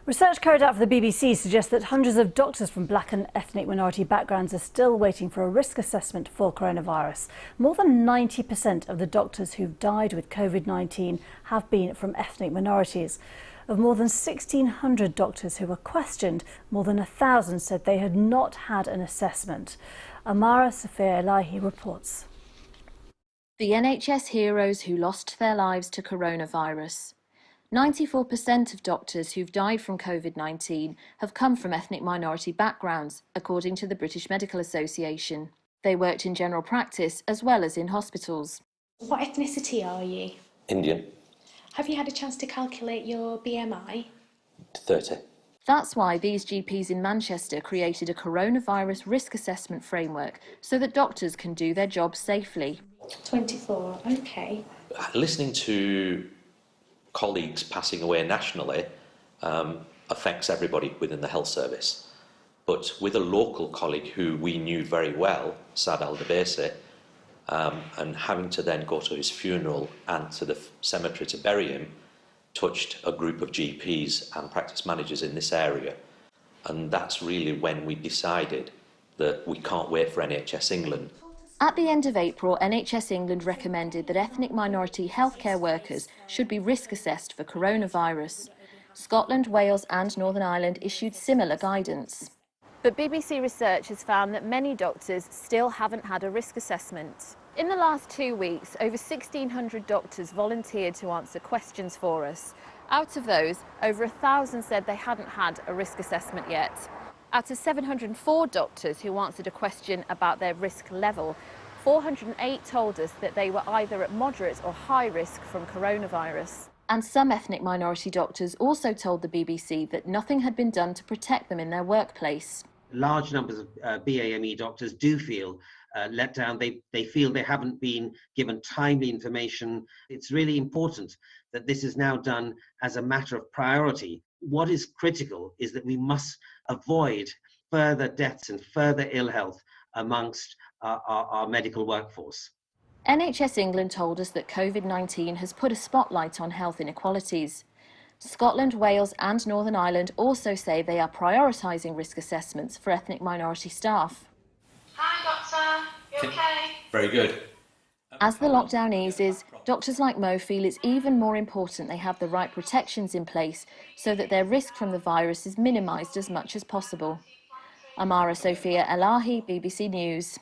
Research carried out for the BBC suggests that hundreds of doctors from black and ethnic minority backgrounds are still waiting for a risk assessment for coronavirus. More than 90% of the doctors who've died with COVID-19 have been from ethnic minorities. Of more than 1,600 doctors who were questioned, more than 1,000 said they had not had an assessment. Amara Sophia Elahi reports. The NHS heroes who lost their lives to coronavirus. 94% of doctors who've died from COVID-19 have come from ethnic minority backgrounds, according to the British Medical Association. They worked in general practice as well as in hospitals. What ethnicity are you? Indian. Have you had a chance to calculate your BMI? 30. That's why these GPs in Manchester created a coronavirus risk assessment framework so that doctors can do their jobs safely. 24, okay. Listening to colleagues passing away nationally affects everybody within the health service. But with a local colleague who we knew very well, Sad Al-Dabesi, and having to then go to his funeral and to the cemetery to bury him, touched a group of GPs and practice managers in this area. And that's really when we decided that we can't wait for NHS England. At the end of April, NHS England recommended that ethnic minority healthcare workers should be risk assessed for coronavirus. Scotland, Wales and Northern Ireland issued similar guidance. But BBC research has found that many doctors still haven't had a risk assessment. In the last 2 weeks, over 1,600 doctors volunteered to answer questions for us. Out of those, over 1,000 said they hadn't had a risk assessment yet. Out of 704 doctors who answered a question about their risk level, 408 told us that they were either at moderate or high risk from coronavirus. And some ethnic minority doctors also told the BBC that nothing had been done to protect them in their workplace. Large numbers of BAME doctors do feel let down. They feel they haven't been given timely information. It's really important that this is now done as a matter of priority. What is critical is that we must avoid further deaths and further ill health amongst our medical workforce. NHS England told us that COVID-19 has put a spotlight on health inequalities. Scotland, Wales and Northern Ireland also say they are prioritising risk assessments for ethnic minority staff. Hi doctor, you okay? Very good. As the lockdown eases, doctors like Mo feel it's even more important they have the right protections in place so that their risk from the virus is minimised as much as possible. Amara Sophia Elahi, BBC News.